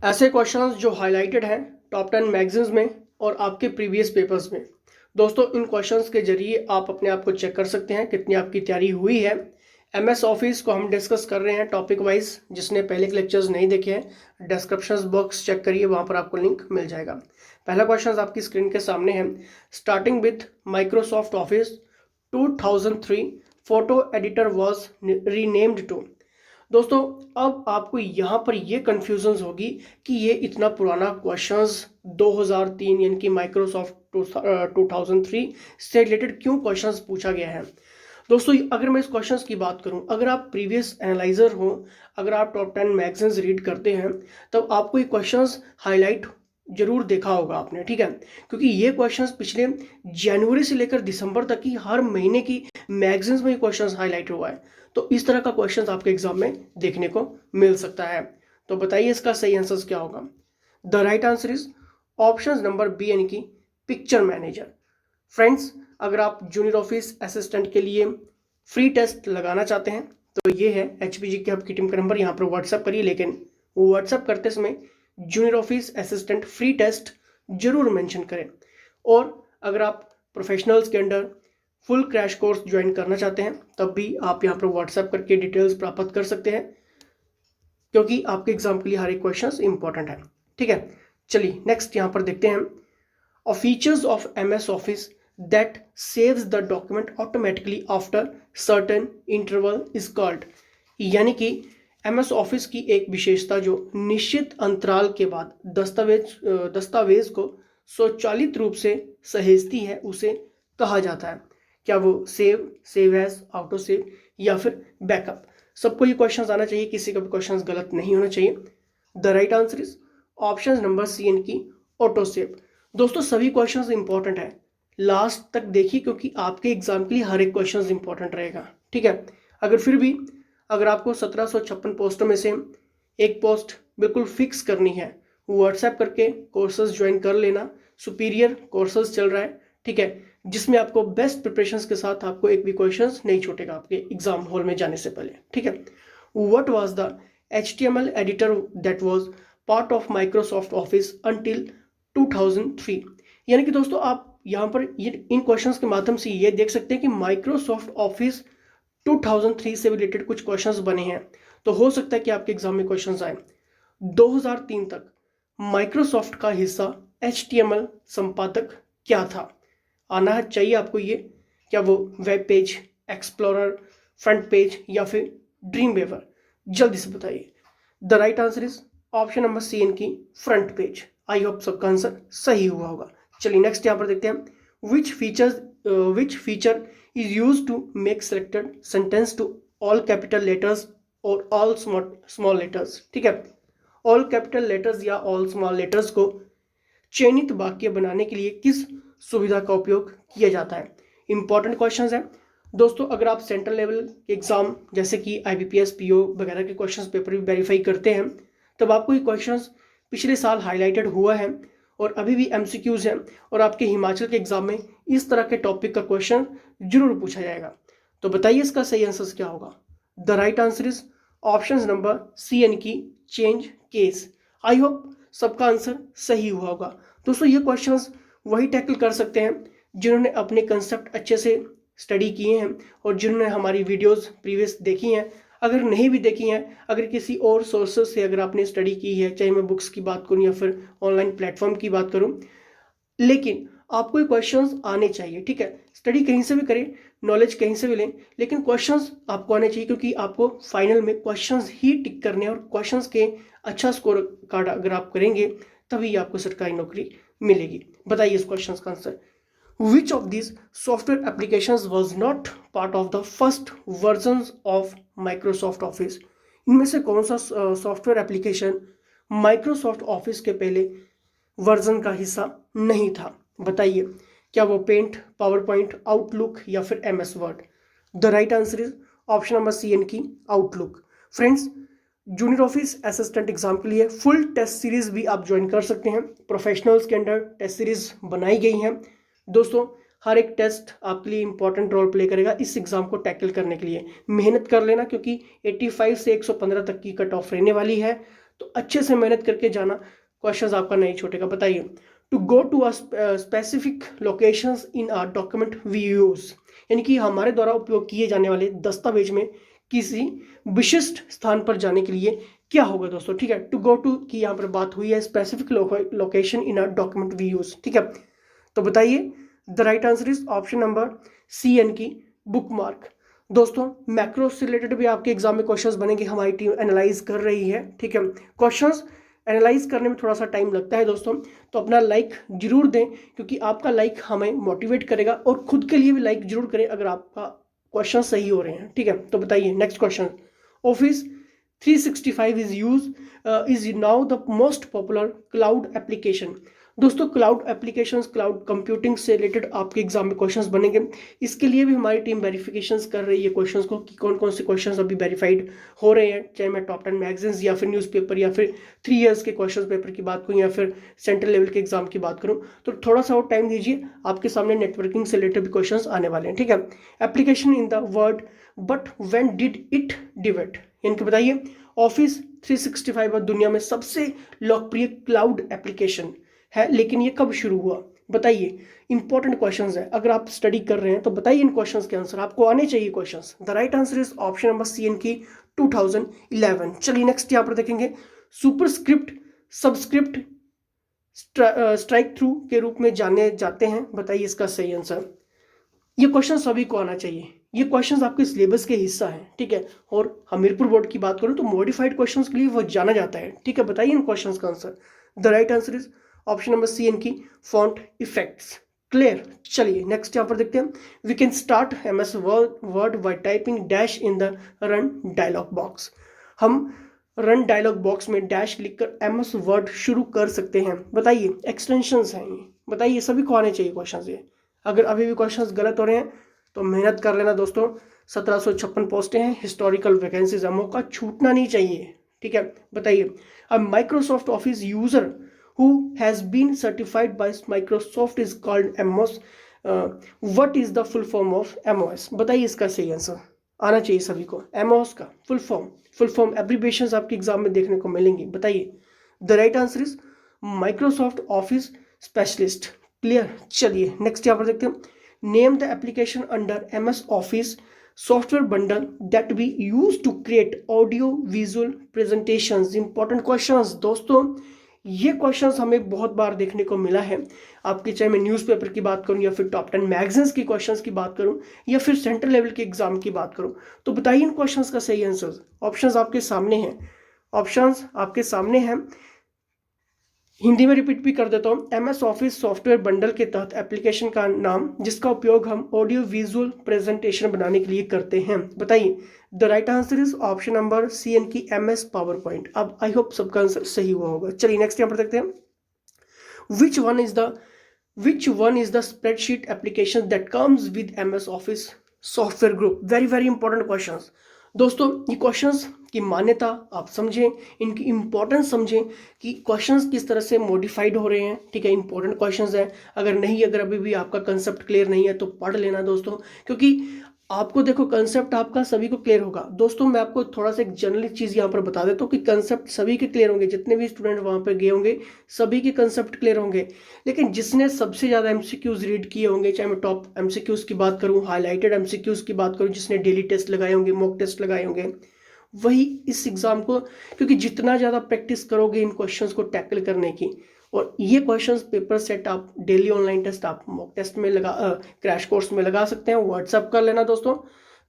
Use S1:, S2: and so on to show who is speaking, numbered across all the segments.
S1: ऐसे क्वेश्चंस जो हाईलाइटेड हैं टॉप 10 मैगजीन्स में और आपके प्रीवियस पेपर्स में। दोस्तों इन क्वेश्चंस के जरिए आप अपने आप को चेक कर सकते हैं कितनी आपकी तैयारी हुई है। एमएस ऑफिस को हम डिस्कस कर रहे हैं टॉपिक वाइज। जिसने पहले के लेक्चर्स नहीं देखे हैं डिस्क्रिप्शन बॉक्स चेक करिए, वहां पर आपको लिंक मिल जाएगा। पहला क्वेश्चन आपकी स्क्रीन के सामने है। Starting with Microsoft Office 2003 photo editor was renamed to. दोस्तों अब आपको यहाँ पर ये कन्फ्यूजन होगी कि ये इतना पुराना क्वेश्चंस 2003 यानी कि माइक्रोसॉफ्ट 2003 से रिलेटेड क्यों क्वेश्चंस पूछा गया है। दोस्तों अगर मैं इस क्वेश्चंस की बात करूं, अगर आप प्रीवियस एनालाइजर हो, अगर आप टॉप 10 मैगजीन्स रीड करते हैं तब आपको ये क्वेश्चंस हाईलाइट जरूर देखा होगा आपने, ठीक है। क्योंकि ये क्वेश्चंस पिछले जनवरी से लेकर दिसंबर तक की हर महीने की मैगजीन्स में ये क्वेश्चंस हाईलाइट हुआ है। तो इस तरह का क्वेश्चन आपके एग्जाम में देखने को मिल सकता है। तो बताइए इसका सही आंसर क्या होगा। The right answer is option number B यानी कि पिक्चर मैनेजर। फ्रेंड्स अगर आप जूनियर ऑफिस असिस्टेंट के लिए फ्री टेस्ट लगाना चाहते हैं तो ये है HPG की आपकी टीम का नंबर, यहाँ पर व्हाट्सअप करिए। लेकिन व्हाट्सअप करते समय junior office assistant free test जरूर मेंशन करें। और अगर आप प्रोफेशनल्स के under full crash course join करना चाहते हैं तब भी आप यहाँ पर व्हाट्सएप करके डिटेल्स प्राप्त कर सकते हैं, क्योंकि आपके एग्जाम के लिए हर एक क्वेश्चन इंपॉर्टेंट है, ठीक है। चलिए नेक्स्ट यहाँ पर देखते हैं। Features of MS office that saves the document automatically after certain interval is called. यानी कि MS ऑफिस की एक विशेषता जो निश्चित अंतराल के बाद दस्तावेज को स्वचालित रूप से सहेजती है उसे कहा जाता है। क्या वो सेव एज, ऑटो सेव या फिर बैकअप। सबको ये क्वेश्चंस आना चाहिए, किसी का भी क्वेश्चंस गलत नहीं होना चाहिए। The right answer is option number C यानी कि ऑटो सेव। दोस्तों सभी क्वेश्चंस इंपॉर्टेंट है, लास्ट तक देखिए क्योंकि आपके एग्जाम के लिए हर एक क्वेश्चन इंपॉर्टेंट रहेगा, ठीक है। अगर आपको 1756 पोस्टों में से एक पोस्ट बिल्कुल फिक्स करनी है, व्हाट्सएप करके कोर्सेज ज्वाइन कर लेना। सुपीरियर कोर्सेज चल रहा है, ठीक है, जिसमें आपको बेस्ट प्रिपरेशंस के साथ आपको एक भी क्वेश्चंस नहीं छूटेगा आपके एग्जाम हॉल में जाने से पहले, ठीक है। What was the HTML editor that was part of Microsoft office until 2003। यानी कि दोस्तों आप यहाँ पर इन क्वेश्चंस के माध्यम से ये देख सकते हैं कि माइक्रोसॉफ्ट ऑफिस 2003 से रिलेटेड कुछ क्वेश्चंस बने हैं। तो हो सकता है कि आपके एग्जाम में क्वेश्चंस आए। 2003 तक माइक्रोसॉफ्ट का हिस्सा HTML संपादक क्या था। आना चाहिए आपको ये। क्या वो web page, explorer, front page या फिर ड्रीम वेवर। जल्दी से बताइए। The right answer is option number C इनकी फ्रंट पेज। आई होप सबका आंसर सही हुआ होगा। चलिए नेक्स्ट यहाँ पर देखते हैं। Which feature is use to make selected sentence to all capital letters और ऑल स्मॉल लेटर्स, ठीक है। ऑल कैपिटल लेटर्स या ऑल स्मॉल लेटर्स को चयनित वाक्य बनाने के लिए किस सुविधा का उपयोग किया जाता है। इंपॉर्टेंट क्वेश्चंस है दोस्तों। अगर आप सेंट्रल लेवल के एग्जाम जैसे कि IBPS PO वगैरह के क्वेश्चंस पेपर भी वेरीफाई करते हैं तब आपको ये क्वेश्चंस पिछले साल हाईलाइटेड हुआ है और अभी भी MCQs हैं। और आपके हिमाचल के एग्जाम में इस तरह के टॉपिक का क्वेश्चन जरूर पूछा जाएगा। तो बताइए इसका सही आंसर क्या होगा। The right answer is option number C यानी कि चेंज केस। आई होप सबका आंसर सही हुआ होगा। दोस्तों ये क्वेश्चंस वही टैकल कर सकते हैं जिन्होंने अपने कंसेप्ट अच्छे से स्टडी किए हैं और जिन्होंने हमारी वीडियोस प्रीवियस देखी हैं। अगर नहीं भी देखी हैं, अगर किसी और सोर्सेज से अगर आपने स्टडी की है, चाहे मैं बुक्स की बात करूं या फिर ऑनलाइन प्लेटफॉर्म की बात करूं, लेकिन आपको ये क्वेश्चंस आने चाहिए, ठीक है। स्टडी कहीं से भी करें, नॉलेज कहीं से भी लें, लेकिन क्वेश्चंस आपको आने चाहिए क्योंकि आपको फाइनल में क्वेश्चंस ही टिक करने हैं और क्वेश्चंस के अच्छा स्कोर कार्ड अगर आप करेंगे तभी आपको सरकारी नौकरी मिलेगी। बताइए इस क्वेश्चन का answer. Which of these software applications was not part of the first versions of Microsoft Office? इनमें से कौन सा सॉफ्टवेयर एप्लीकेशन माइक्रोसॉफ्ट ऑफिस के पहले वर्जन का हिस्सा नहीं था। बताइए। क्या वो पेंट, पावर पॉइंट, आउटलुक या फिर MS Word. The right answer is option number C की Outlook. Friends junior office assistant exam के लिए फुल टेस्ट सीरीज भी आप ज्वाइन कर सकते हैं। प्रोफेशनल्स के अंडर टेस्ट सीरीज बनाई गई हैं। दोस्तों हर एक टेस्ट आपके लिए इंपॉर्टेंट रोल प्ले करेगा इस एग्जाम को टैकल करने के लिए। मेहनत कर लेना क्योंकि 85 से 115 तक की कट ऑफ रहने वाली है। तो अच्छे से मेहनत करके जाना, क्वेश्चंस आपका नहीं छूटेगा। बताइए, to go to a specific locations in a document we use, यानी कि हमारे द्वारा उपयोग किए जाने वाले दस्तावेज में किसी विशिष्ट स्थान पर जाने के लिए क्या होगा दोस्तों। ठीक है, टू गो टू की यहाँ पर बात हुई है, specific location in a document we use. ठीक है, तो बताइए the right answer is option number C एन की बुकमार्क। दोस्तों मैक्रो से रिलेटेड भी आपके एग्जाम में क्वेश्चंस बनेंगे, हमारी टीम एनालाइज कर रही है। ठीक है, क्वेश्चंस एनालाइज करने में थोड़ा सा टाइम लगता है दोस्तों, तो अपना लाइक जरूर दें, क्योंकि आपका लाइक हमें मोटिवेट करेगा, और खुद के लिए भी लाइक जरूर करें अगर आपका क्वेश्चन सही हो रहे हैं। ठीक है, तो बताइए next question. Office 365 is now the most popular cloud application। दोस्तों क्लाउड एप्लीकेशंस, क्लाउड कंप्यूटिंग से रिलेटेड आपके एग्जाम में क्वेश्चंस बनेंगे। इसके लिए भी हमारी टीम वेरिफिकेशंस कर रही है क्वेश्चंस को, कि कौन कौन से क्वेश्चंस अभी वेरीफाइड हो रहे हैं, चाहे मैं टॉप 10 मैगजीन्स या फिर न्यूज़पेपर या फिर 3 इयर्स के क्वेश्चन पेपर की बात करूँ या फिर सेंट्रल लेवल के एग्जाम की बात करूँ। तो थोड़ा सा और टाइम दीजिए, आपके सामने नेटवर्किंग से रिलेटेड भी क्वेश्चन आने वाले हैं। ठीक है, application in the word but when did it डिवेट, यानी कि बताइए ऑफिस 365 दुनिया में सबसे लोकप्रिय क्लाउड एप्लीकेशन है, लेकिन ये कब शुरू हुआ। बताइए, इंपॉर्टेंट क्वेश्चंस है, अगर आप स्टडी कर रहे हैं तो बताइए इन क्वेश्चंस के आंसर, आपको आने चाहिए questions. The right answer is option number C एन की 2011। चलिए नेक्स्ट यहाँ पर देखेंगे, सुपरस्क्रिप्ट सबस्क्रिप्ट स्ट्राइक थ्रू के रूप में जाने जाते हैं। बताइए इसका सही आंसर। ये क्वेश्चन सभी को आना चाहिए, ये क्वेश्चंस आपके सिलेबस के हिस्सा है। ठीक है, और हमीरपुर बोर्ड की बात करूं तो मॉडिफाइड क्वेश्चंस के लिए वो जाना जाता है। ठीक है, बताइए इन क्वेश्चंस का answer. The right answer is option number C एन की फॉन्ट इफेक्ट्स। क्लियर, चलिए नेक्स्ट यहाँ पर देखते हैं। We can start MS word by typing dash in the run dialog box. हम रन डायलॉग बॉक्स में डैश लिखकर MS वर्ड शुरू कर सकते हैं। बताइए एक्सटेंशंस हैं ये, बताइए सभी को आने चाहिए क्वेश्चन ये। अगर अभी भी क्वेश्चंस गलत हो रहे हैं तो मेहनत कर लेना दोस्तों। 1756 पोस्टें हैं, हिस्टोरिकल वैकेंसीज है, मौका छूटना नहीं चाहिए। ठीक है, बताइए, a Microsoft office user who has been certified by Microsoft is called MOS। what is the full form of MOS? बताइए इसका सही आंसर, आना चाहिए सभी को। MOS का फुल फॉर्म एब्रीविएशंस आपके एग्जाम में देखने को मिलेंगी। बताइए, the right answer is Microsoft Office specialist. Clear, चलिए नेक्स्ट यहाँ पर देखते हैं। Name the application under MS office software bundle that be use to create audio visual presentations. Important questions दोस्तों, ये क्वेश्चंस हमें बहुत बार देखने को मिला है आपके, चाहे मैं न्यूज़पेपर की बात करूं या फिर टॉप 10 मैगजीन्स की क्वेश्चंस की बात करूं या फिर सेंट्रल लेवल के एग्जाम की बात करूं। तो बताइए इन क्वेश्चंस का सही आंसर। ऑप्शंस आपके सामने हैं, ऑप्शंस आपके सामने हैं, हिंदी में रिपीट भी कर देता हूँ। MS ऑफिस सॉफ्टवेयर बंडल के तहत एप्लीकेशन का नाम जिसका उपयोग हम ऑडियो विजुअल प्रेजेंटेशन बनाने के लिए करते हैं। बताइए, the right answer is option number C एन की MS पावर पॉइंट। अब आई होप सबका आंसर सही हुआ होगा। चलिए नेक्स्ट यहाँ पर देखते हैं। Which one is the spreadsheet application that comes with MS office software group. Very very important question दोस्तों। ये क्वेश्चंस की मान्यता आप समझें, इनकी इंपॉर्टेंस समझें कि क्वेश्चंस किस तरह से मॉडिफाइड हो रहे हैं। ठीक है, इंपॉर्टेंट क्वेश्चंस हैं। अगर अभी भी आपका कंसेप्ट क्लियर नहीं है तो पढ़ लेना दोस्तों, क्योंकि आपको देखो कंसेप्ट आपका सभी को क्लियर होगा। दोस्तों मैं आपको थोड़ा सा एक जनरल चीज़ यहाँ पर बता देता हूँ कि कंसेप्ट सभी के क्लियर होंगे, जितने भी स्टूडेंट वहाँ पर गए होंगे सभी के कंसेप्ट क्लियर होंगे। लेकिन जिसने सबसे ज़्यादा MCQs रीड किए होंगे, चाहे मैं टॉप MCQs की बात करूँ, हाईलाइटेड MCQs की बात करूँ, जिसने डेली टेस्ट लगाए होंगे, मॉक टेस्ट लगाए होंगे, वही इस एग्ज़ाम को, क्योंकि जितना ज़्यादा प्रैक्टिस करोगे इन क्वेश्चंस को टैकल करने की, और ये क्वेश्चंस पेपर सेट आप डेली ऑनलाइन टेस्ट आप मॉक टेस्ट में क्रैश कोर्स में लगा सकते हैं, व्हाट्सअप कर लेना दोस्तों।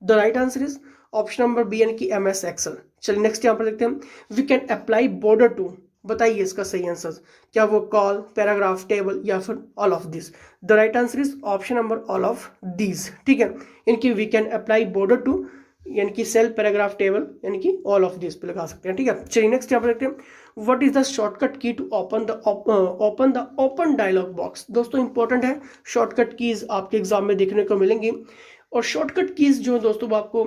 S1: The right answer is option number B एन की MS एक्सेल। चलिए नेक्स्ट यहाँ पर देखते हैं। We can apply border to. बताइए इसका सही आंसर, क्या वो कॉल, पैराग्राफ, टेबल या फिर all of this. The right answer is option number all of these. ठीक है, इनकी we can apply border to यानी कि सेल, पैराग्राफ, टेबल यानी कि ऑल ऑफ दिस पे लगा सकते हैं। ठीक है, चलिए नेक्स्ट यहाँ पर देखते हैं। What is the shortcut key to open the open dialog box. दोस्तों इंपॉर्टेंट है, शॉर्टकट कीज आपके एग्जाम में देखने को मिलेंगी, और शॉर्टकट कीज जो दोस्तों आपको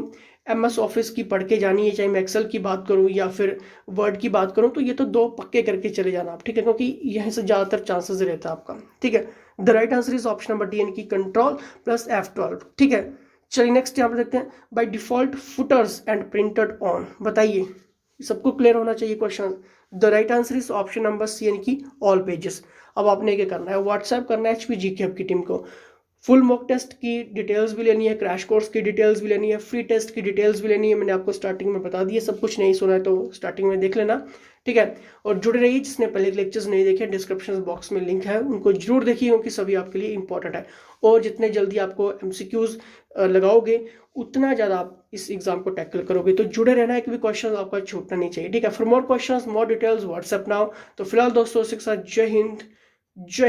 S1: MS ऑफिस की पढ़ के जानी है, चाहे मैं एक्सेल की बात करूं या फिर वर्ड की बात करूं, तो ये तो 2 पक्के करके चले जाना आप। ठीक है, क्योंकि यहीं से ज़्यादातर चांसेस रहता है आपका। ठीक है, the right answer is option number D एन की कंट्रोल प्लस F12। ठीक है, चलिए नेक्स्ट यहाँ पर देखते हैं। By default footers and printed on. बताइए सबको क्लियर होना चाहिए question. The right answer is option number C, यानी कि ऑल पेजेस। अब आपने क्या करना है, व्हाट्सएप करना है HPGK हब की टीम को। फुल मॉक टेस्ट की डिटेल्स भी लेनी है, क्रैश कोर्स की डिटेल्स भी लेनी है, फ्री टेस्ट की डिटेल्स भी लेनी है। मैंने आपको स्टार्टिंग में बता दिया, सब कुछ नहीं सुना है तो स्टार्टिंग में देख लेना, ठीक है। और जुड़े रहिए, जिसने पहले लेक्चर्स नहीं देखे डिस्क्रिप्शन बॉक्स में लिंक है, उनको जरूर देखिए क्योंकि सभी आपके लिए इंपॉर्टेंट है। और जितने जल्दी आपको MCQs लगाओगे उतना ज़्यादा आप इस एग्जाम को टैकल करोगे। तो जुड़े रहना है, कि भी क्वेश्चन आपका छूटना नहीं चाहिए, ठीक है। For more question more details WhatsApp now. तो फिलहाल दोस्तों के साथ जय हिंद, जय